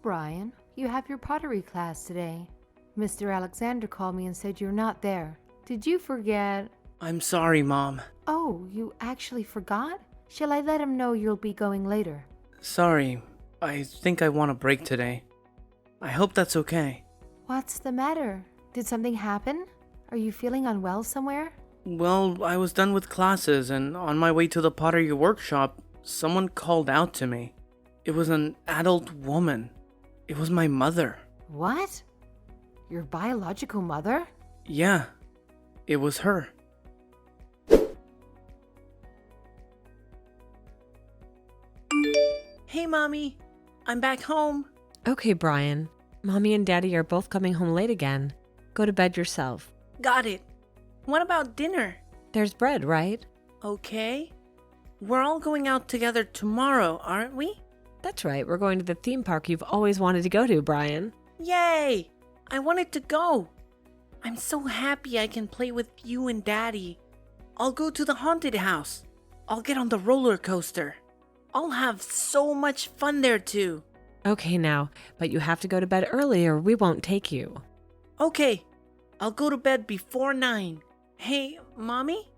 Brian, you have your pottery class today. Mr. Alexander called me and said you're not there. Did you forget? I'm sorry, Mom. Oh, you actually forgot? Shall I let him know you'll be going later? Sorry, I think I want a break today. I hope that's okay. What's the matter? Did something happen? Are you feeling unwell somewhere? Well, I was done with classes and on my way to the pottery workshop, someone called out to me. It was an adult woman. It was my mother. What? Your biological mother? Yeah, it was her. Hey, Mommy. I'm back home. Okay, Brian. Mommy and Daddy are both coming home late again. Go to bed yourself. Got it. What about dinner? There's bread, right? Okay. We're all going out together tomorrow, aren't we? That's right. We're going to the theme park you've always wanted to go to, Brian. Yay! I wanted to go. I'm so happy I can play with you and Daddy. I'll go to the haunted house. I'll get on the roller coaster. I'll have so much fun there too. Okay now, but you have to go to bed early or we won't take you. Okay, I'll go to bed before 9. Hey, Mommy?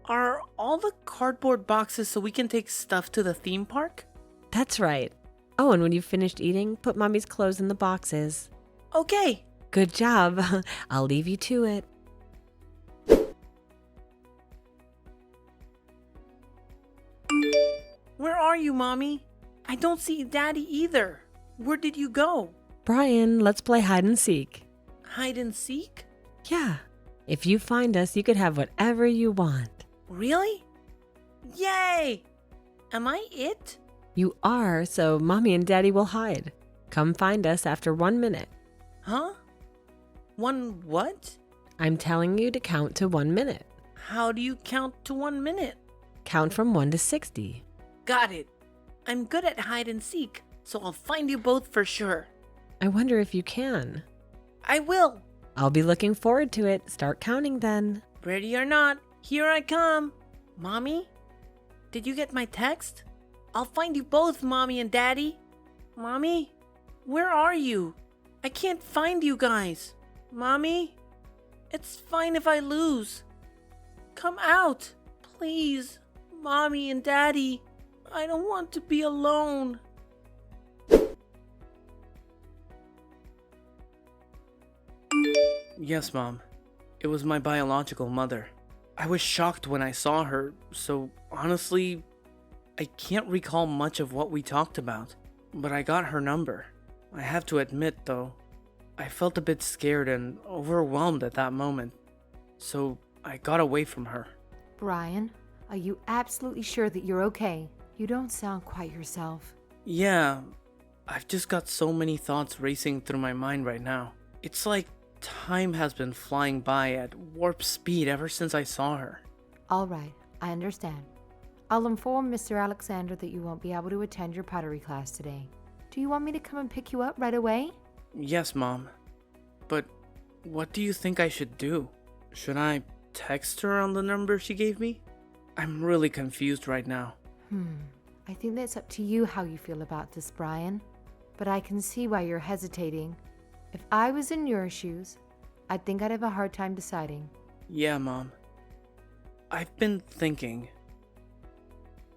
Are all the cardboard boxes so we can take stuff to the theme park? That's right. Oh, and when you've finished eating, put Mommy's clothes in the boxes. Okay. Good job. I'll leave you to it. Where are you, Mommy? I don't see Daddy either. Where did you go? Brian, let's play hide and seek. Hide and seek? Yeah. If you find us, you could have whatever you want. Really? Yay! Am I it? You are, so Mommy and Daddy will hide. Come find us after 1 minute. Huh? One what? I'm telling you to count to 1 minute. How do you count to 1 minute? Count from 1 to 60. Got it. I'm good at hide and seek, so I'll find you both for sure. I wonder if you can. I will. I'll be looking forward to it. Start counting then. Ready or not, here I come. Mommy? Did you get my text? I'll find you both, Mommy and Daddy. Mommy? Where are you? I can't find you guys. Mommy? It's fine if I lose. Come out, please. Mommy and Daddy. I don't want to be alone. Yes, Mom. It was my biological mother. I was shocked when I saw her, so honestly, I can't recall much of what we talked about. But I got her number. I have to admit, though, I felt a bit scared and overwhelmed at that moment. So I got away from her. Brian, are you absolutely sure that you're okay? You don't sound quite yourself. Yeah, I've just got so many thoughts racing through my mind right now. It's like time has been flying by at warp speed ever since I saw her. All right, I understand. I'll inform Mr. Alexander that you won't be able to attend your pottery class today. Do you want me to come and pick you up right away? Yes, Mom. But what do you think I should do? Should I text her on the number she gave me? I'm really confused right now. I think that's up to you how you feel about this, Brian. But I can see why you're hesitating. If I was in your shoes, I think I'd have a hard time deciding. Yeah, Mom. I've been thinking.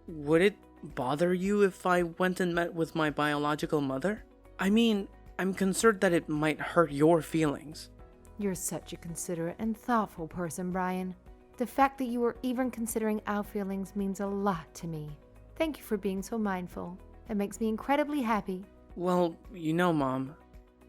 Would it bother you if I went and met with my biological mother? I mean, I'm concerned that it might hurt your feelings. You're such a considerate and thoughtful person, Brian. The fact that you are even considering our feelings means a lot to me. Thank you for being so mindful. It makes me incredibly happy. Well, you know, Mom,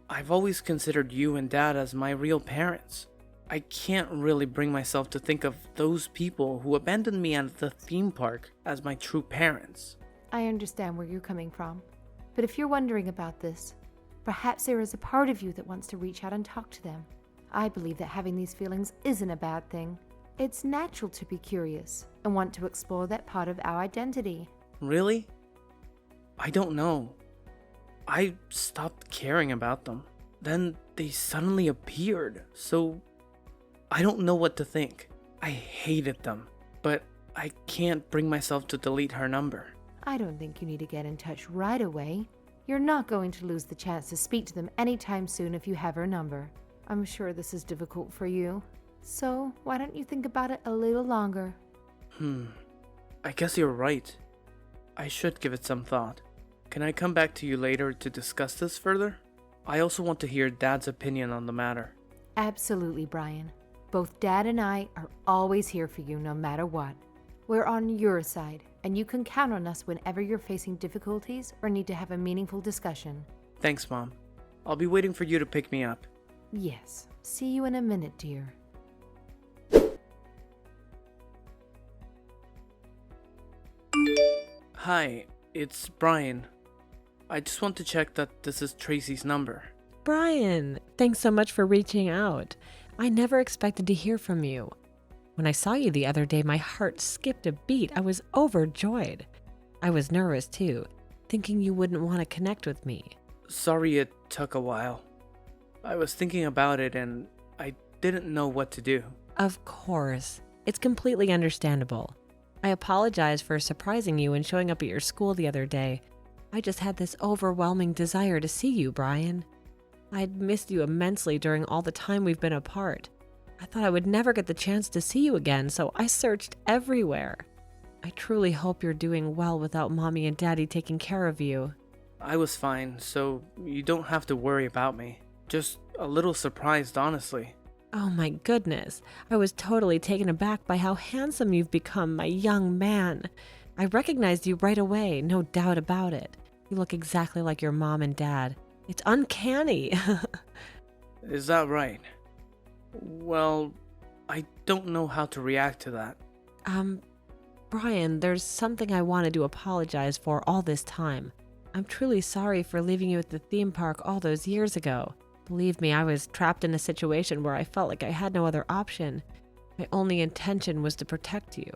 I've always considered you and Dad as my real parents. I can't really bring myself to think of those people who abandoned me at the theme park as my true parents. I understand where you're coming from. But if you're wondering about this, perhaps there is a part of you that wants to reach out and talk to them. I believe that having these feelings isn't a bad thing. It's natural to be curious and want to explore that part of our identity. Really? I don't know. I stopped caring about them. Then they suddenly appeared, so I don't know what to think. I hated them, but I can't bring myself to delete her number. I don't think you need to get in touch right away. You're not going to lose the chance to speak to them anytime soon if you have her number. I'm sure this is difficult for you. So, why don't you think about it a little longer? I guess you're right. I should give it some thought. Can I come back to you later to discuss this further? I also want to hear Dad's opinion on the matter. Absolutely, Brian. Both Dad and I are always here for you no matter what. We're on your side, and you can count on us whenever you're facing difficulties or need to have a meaningful discussion. Thanks, Mom. I'll be waiting for you to pick me up. Yes. See you in a minute, dear. Hi, it's Brian. I just want to check that this is Tracy's number. Brian, thanks so much for reaching out. I never expected to hear from you. When I saw you the other day, my heart skipped a beat. I was overjoyed. I was nervous too, thinking you wouldn't want to connect with me. Sorry it took a while. I was thinking about it and I didn't know what to do. Of course. It's completely understandable. I apologize for surprising you and showing up at your school the other day. I just had this overwhelming desire to see you, Brian. I'd missed you immensely during all the time we've been apart. I thought I would never get the chance to see you again, so I searched everywhere. I truly hope you're doing well without Mommy and Daddy taking care of you. I was fine, so you don't have to worry about me. Just a little surprised, honestly. Oh my goodness, I was totally taken aback by how handsome you've become, my young man. I recognized you right away, no doubt about it. You look exactly like your mom and dad. It's uncanny. Is that right? Well, I don't know how to react to that. Brian, there's something I wanted to apologize for all this time. I'm truly sorry for leaving you at the theme park all those years ago. Believe me, I was trapped in a situation where I felt like I had no other option. My only intention was to protect you.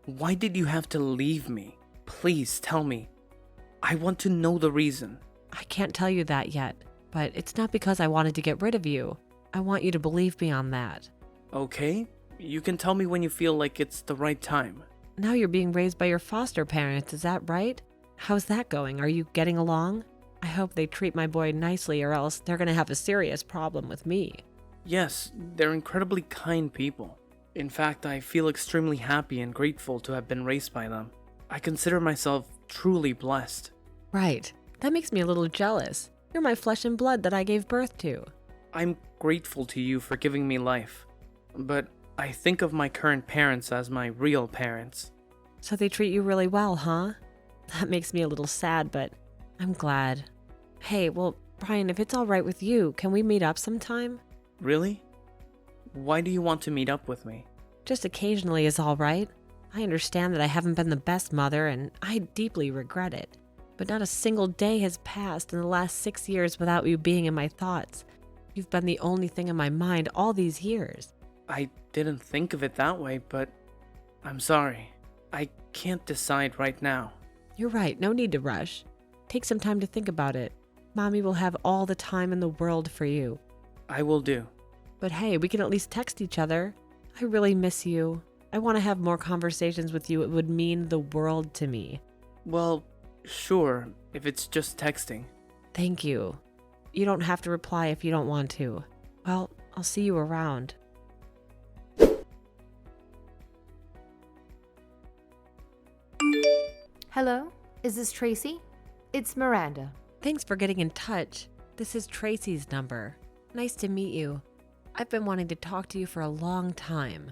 Why did you have to leave me? Please tell me. I want to know the reason. I can't tell you that yet, but it's not because I wanted to get rid of you. I want you to believe me on that. Okay, you can tell me when you feel like it's the right time. Now you're being raised by your foster parents, is that right? How's that going? Are you getting along? I hope they treat my boy nicely or else they're gonna have a serious problem with me. Yes, they're incredibly kind people. In fact, I feel extremely happy and grateful to have been raised by them. I consider myself truly blessed. Right. That makes me a little jealous. You're my flesh and blood that I gave birth to. I'm grateful to you for giving me life, but I think of my current parents as my real parents. So they treat you really well, huh? That makes me a little sad, but I'm glad. Hey, well, Brian, if it's all right with you, can we meet up sometime? Really? Why do you want to meet up with me? Just occasionally is all right. I understand that I haven't been the best mother, and I deeply regret it. But not a single day has passed in the last 6 years without you being in my thoughts. You've been the only thing in my mind all these years. I didn't think of it that way, but I'm sorry. I can't decide right now. You're right, no need to rush. Take some time to think about it. Mommy will have all the time in the world for you. I will do. But hey, we can at least text each other. I really miss you. I want to have more conversations with you. It would mean the world to me. Well, sure, if it's just texting. Thank you. You don't have to reply if you don't want to. Well, I'll see you around. Hello? Is this Tracy? It's Miranda. Thanks for getting in touch. This is Tracy's number. Nice to meet you. I've been wanting to talk to you for a long time.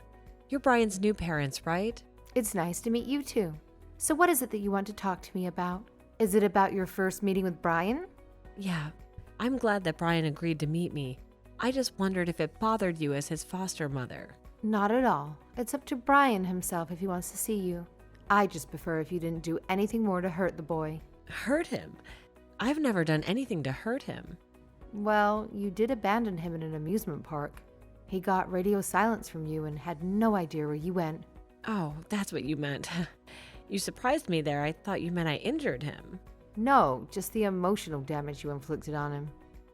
You're Brian's new parents, right? It's nice to meet you too. So what is it that you want to talk to me about? Is it about your first meeting with Brian? Yeah, I'm glad that Brian agreed to meet me. I just wondered if it bothered you as his foster mother. Not at all. It's up to Brian himself if he wants to see you. I just prefer if you didn't do anything more to hurt the boy. Hurt him? I've never done anything to hurt him. Well, you did abandon him in an amusement park. He got radio silence from you and had no idea where you went. Oh, that's what you meant. You surprised me there. I thought you meant I injured him. No, just the emotional damage you inflicted on him.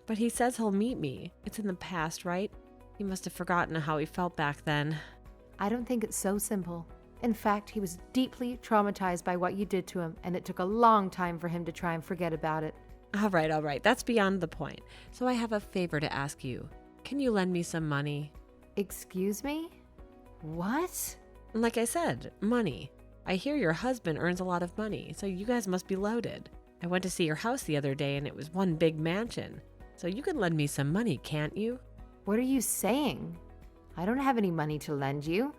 But he says he'll meet me. It's in the past, right? He must have forgotten how he felt back then. I don't think it's so simple. In fact, he was deeply traumatized by what you did to him, and it took a long time for him to try and forget about it. All right. That's beyond the point. So I have a favor to ask you. Can you lend me some money? Excuse me? What? Like I said, money. I hear your husband earns a lot of money, so you guys must be loaded. I went to see your house the other day and it was one big mansion. So you can lend me some money, can't you? What are you saying? I don't have any money to lend you.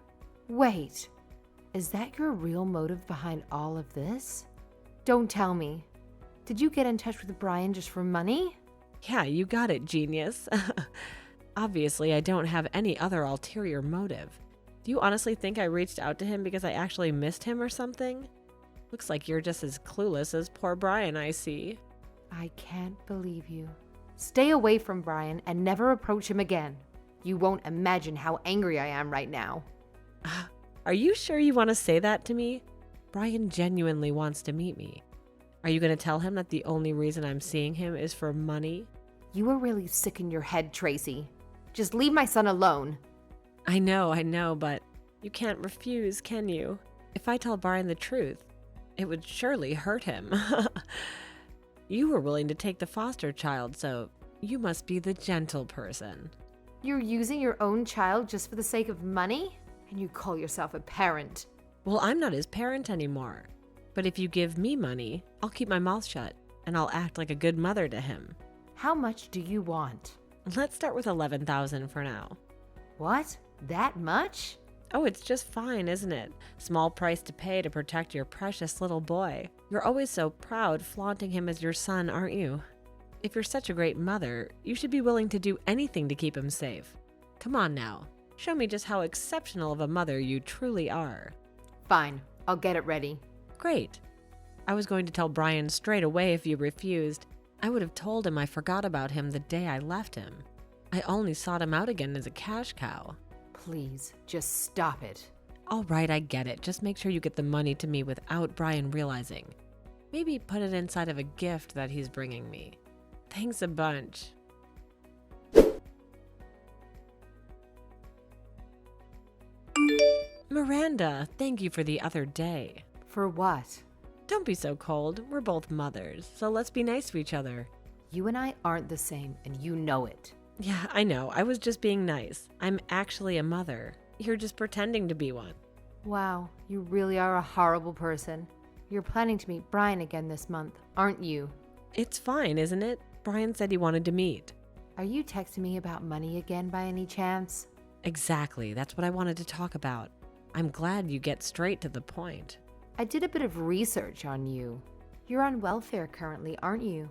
Wait, is that your real motive behind all of this? Don't tell me. Did you get in touch with Brian just for money? Yeah, you got it, genius. Obviously, I don't have any other ulterior motive. Do you honestly think I reached out to him because I actually missed him or something? Looks like you're just as clueless as poor Brian, I see. I can't believe you. Stay away from Brian and never approach him again. You won't imagine how angry I am right now. Are you sure you want to say that to me? Brian genuinely wants to meet me. Are you going to tell him that the only reason I'm seeing him is for money? You are really sick in your head, Tracy. Just leave my son alone. I know, but you can't refuse, can you? If I tell Brian the truth, it would surely hurt him. You were willing to take the foster child, so you must be the gentle person. You're using your own child just for the sake of money? And you call yourself a parent? Well, I'm not his parent anymore. But if you give me money, I'll keep my mouth shut, and I'll act like a good mother to him. How much do you want? Let's start with $11,000 for now. What? That much? Oh, it's just fine, isn't it? Small price to pay to protect your precious little boy. You're always so proud flaunting him as your son, aren't you? If you're such a great mother, you should be willing to do anything to keep him safe. Come on now, show me just how exceptional of a mother you truly are. Fine, I'll get it ready. Great. I was going to tell Brian straight away if you refused. I would have told him I forgot about him the day I left him. I only sought him out again as a cash cow. Please, just stop it. All right, I get it. Just make sure you get the money to me without Brian realizing. Maybe put it inside of a gift that he's bringing me. Thanks a bunch. Miranda, thank you for the other day. For what? Don't be so cold. We're both mothers, so let's be nice to each other. You and I aren't the same, and you know it. Yeah, I know. I was just being nice. I'm actually a mother. You're just pretending to be one. Wow, you really are a horrible person. You're planning to meet Brian again this month, aren't you? It's fine, isn't it? Brian said he wanted to meet. Are you texting me about money again by any chance? Exactly. That's what I wanted to talk about. I'm glad you get straight to the point. I did a bit of research on you. You're on welfare currently, aren't you?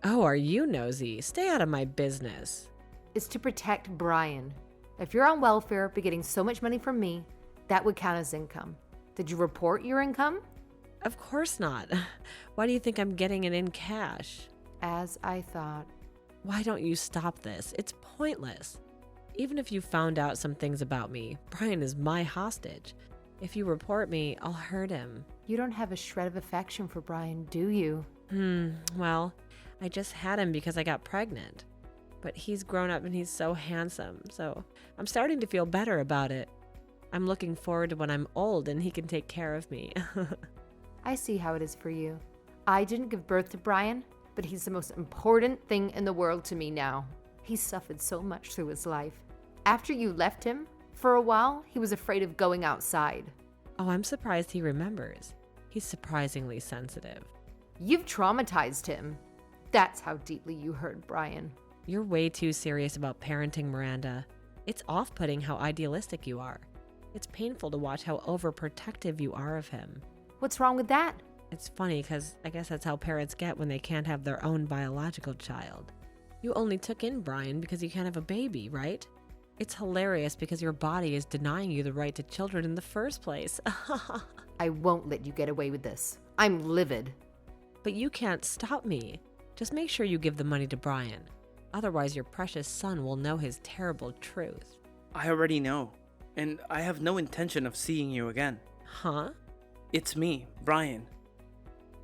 Oh, are you nosy? Stay out of my business. It's to protect Brian. If you're on welfare but getting so much money from me, that would count as income. Did you report your income? Of course not. Why do you think I'm getting it in cash? As I thought. Why don't you stop this? It's pointless. Even if you found out some things about me, Brian is my hostage. If you report me, I'll hurt him. You don't have a shred of affection for Brian, do you? Well, I just had him because I got pregnant. But he's grown up and he's so handsome, so I'm starting to feel better about it. I'm looking forward to when I'm old and he can take care of me. I see how it is for you. I didn't give birth to Brian, but he's the most important thing in the world to me now. He suffered so much through his life. After you left him, for a while, he was afraid of going outside. Oh, I'm surprised he remembers. He's surprisingly sensitive. You've traumatized him. That's how deeply you hurt Brian. You're way too serious about parenting, Miranda. It's off-putting how idealistic you are. It's painful to watch how overprotective you are of him. What's wrong with that? It's funny because I guess that's how parents get when they can't have their own biological child. You only took in Brian because you can't have a baby, right? It's hilarious because your body is denying you the right to children in the first place. I won't let you get away with this. I'm livid. But you can't stop me. Just make sure you give the money to Brian. Otherwise, your precious son will know his terrible truth. I already know, and I have no intention of seeing you again. Huh? It's me, Brian.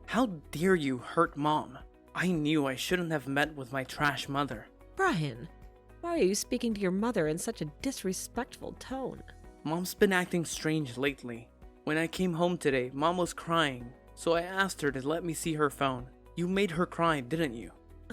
How dare you hurt Mom? I knew I shouldn't have met with my trash mother. Brian, why are you speaking to your mother in such a disrespectful tone? Mom's been acting strange lately. When I came home today, Mom was crying, so I asked her to let me see her phone. You made her cry, didn't you?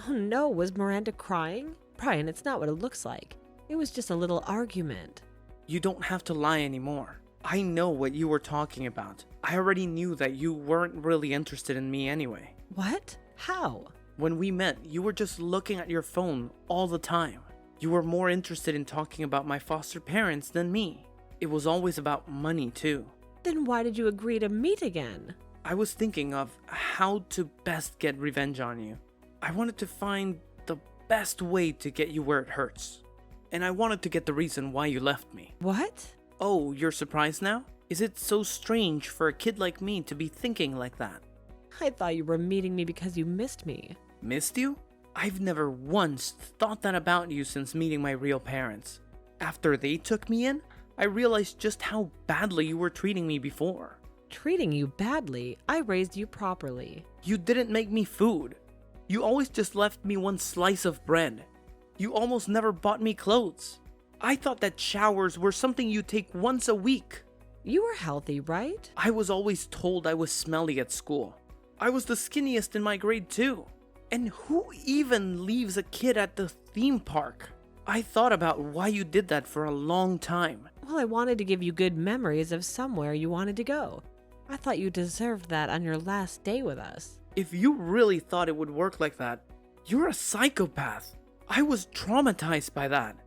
Oh no, was Miranda crying? Brian, it's not what it looks like. It was just a little argument. You don't have to lie anymore. I know what you were talking about. I already knew that you weren't really interested in me anyway. What? How? When we met, you were just looking at your phone all the time. You were more interested in talking about my foster parents than me. It was always about money too. Then why did you agree to meet again? I was thinking of how to best get revenge on you. I wanted to find the best way to get you where it hurts. And I wanted to get the reason why you left me. What? Oh, you're surprised now? Is it so strange for a kid like me to be thinking like that? I thought you were meeting me because you missed me. Missed you? I've never once thought that about you since meeting my real parents. After they took me in, I realized just how badly you were treating me before. Treating you badly? I raised you properly. You didn't make me food. You always just left me one slice of bread. You almost never bought me clothes. I thought that showers were something you take once a week. You were healthy, right? I was always told I was smelly at school. I was the skinniest in my grade too. And who even leaves a kid at the theme park? I thought about why you did that for a long time. Well, I wanted to give you good memories of somewhere you wanted to go. I thought you deserved that on your last day with us. If you really thought it would work like that, you're a psychopath. I was traumatized by that.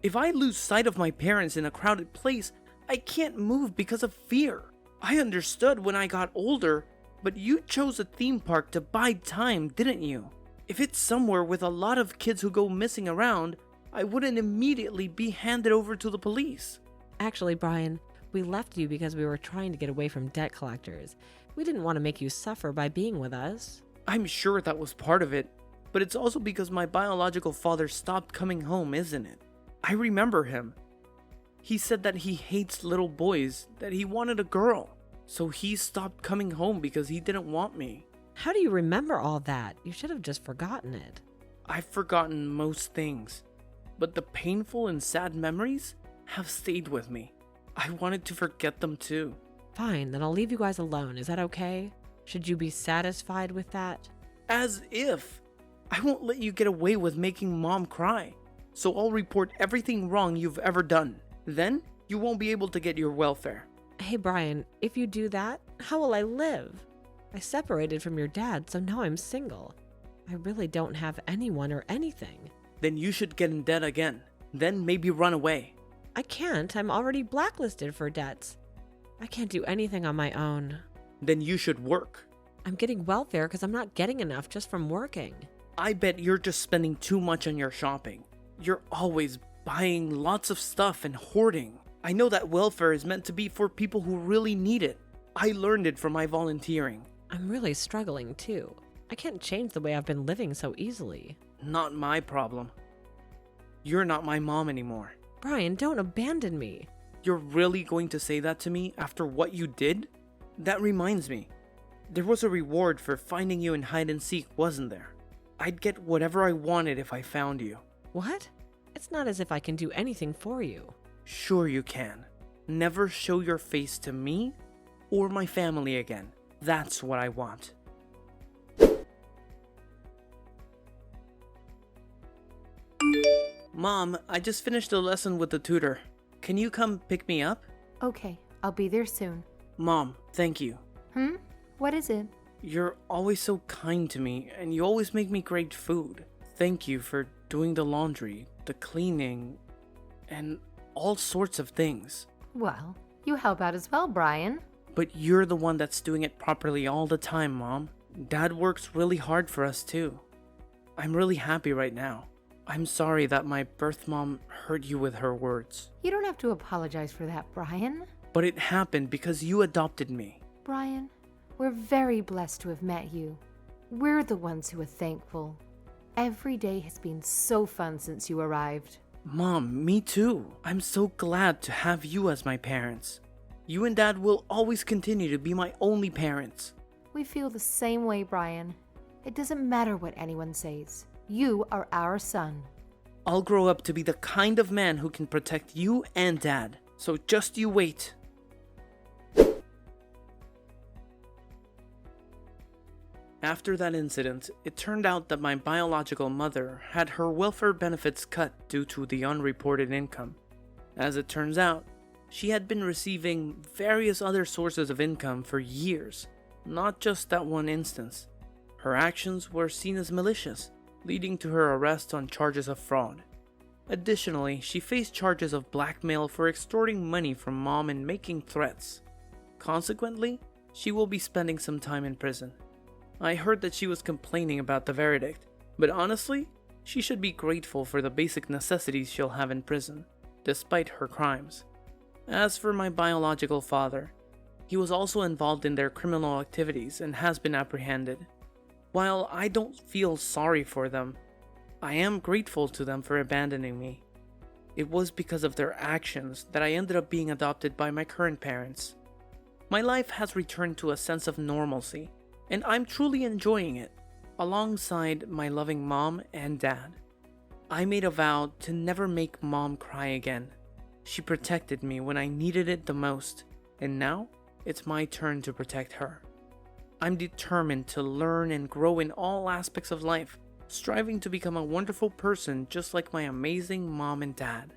If I lose sight of my parents in a crowded place, I can't move because of fear. I understood when I got older, but you chose a theme park to bide time, didn't you? If it's somewhere with a lot of kids who go missing around, I wouldn't immediately be handed over to the police. Actually, Brian, we left you because we were trying to get away from debt collectors. We didn't want to make you suffer by being with us. I'm sure that was part of it, but it's also because my biological father stopped coming home, isn't it? I remember him. He said that he hates little boys, that he wanted a girl. So he stopped coming home because he didn't want me. How do you remember all that? You should have just forgotten it. I've forgotten most things, but the painful and sad memories have stayed with me. I wanted to forget them too. Fine, then I'll leave you guys alone. Is that okay? Should you be satisfied with that? As if. I won't let you get away with making Mom cry. So I'll report everything wrong you've ever done. Then you won't be able to get your welfare. Hey, Brian, if you do that, how will I live? I separated from your dad, so now I'm single. I really don't have anyone or anything. Then you should get in debt again. Then maybe run away. I can't. I'm already blacklisted for debts. I can't do anything on my own. Then you should work. I'm getting welfare because I'm not getting enough just from working. I bet you're just spending too much on your shopping. You're always buying lots of stuff and hoarding. I know that welfare is meant to be for people who really need it. I learned it from my volunteering. I'm really struggling too. I can't change the way I've been living so easily. Not my problem. You're not my mom anymore. Brian, don't abandon me. You're really going to say that to me after what you did? That reminds me. There was a reward for finding you in hide and seek, wasn't there? I'd get whatever I wanted if I found you. What? It's not as if I can do anything for you. Sure you can. Never show your face to me or my family again. That's what I want. Mom, I just finished a lesson with the tutor. Can you come pick me up? Okay, I'll be there soon. Mom, thank you. What is it? You're always so kind to me, and you always make me great food. Thank you for doing the laundry, the cleaning, and all sorts of things. Well, you help out as well, Brian. But you're the one that's doing it properly all the time, Mom. Dad works really hard for us too. I'm really happy right now. I'm sorry that my birth mom hurt you with her words. You don't have to apologize for that, Brian. But it happened because you adopted me. Brian, we're very blessed to have met you. We're the ones who are thankful. Every day has been so fun since you arrived. Mom, me too. I'm so glad to have you as my parents. You and Dad will always continue to be my only parents. We feel the same way, Brian. It doesn't matter what anyone says. You are our son. I'll grow up to be the kind of man who can protect you and Dad. So just you wait. After that incident, it turned out that my biological mother had her welfare benefits cut due to the unreported income. As it turns out, she had been receiving various other sources of income for years, not just that one instance. Her actions were seen as malicious, leading to her arrest on charges of fraud. Additionally, she faced charges of blackmail for extorting money from mom and making threats. Consequently, she will be spending some time in prison. I heard that she was complaining about the verdict, but honestly, she should be grateful for the basic necessities she'll have in prison, despite her crimes. As for my biological father, he was also involved in their criminal activities and has been apprehended. While I don't feel sorry for them, I am grateful to them for abandoning me. It was because of their actions that I ended up being adopted by my current parents. My life has returned to a sense of normalcy, and I'm truly enjoying it, alongside my loving mom and dad. I made a vow to never make mom cry again. She protected me when I needed it the most, and now it's my turn to protect her. I'm determined to learn and grow in all aspects of life, striving to become a wonderful person just like my amazing mom and dad.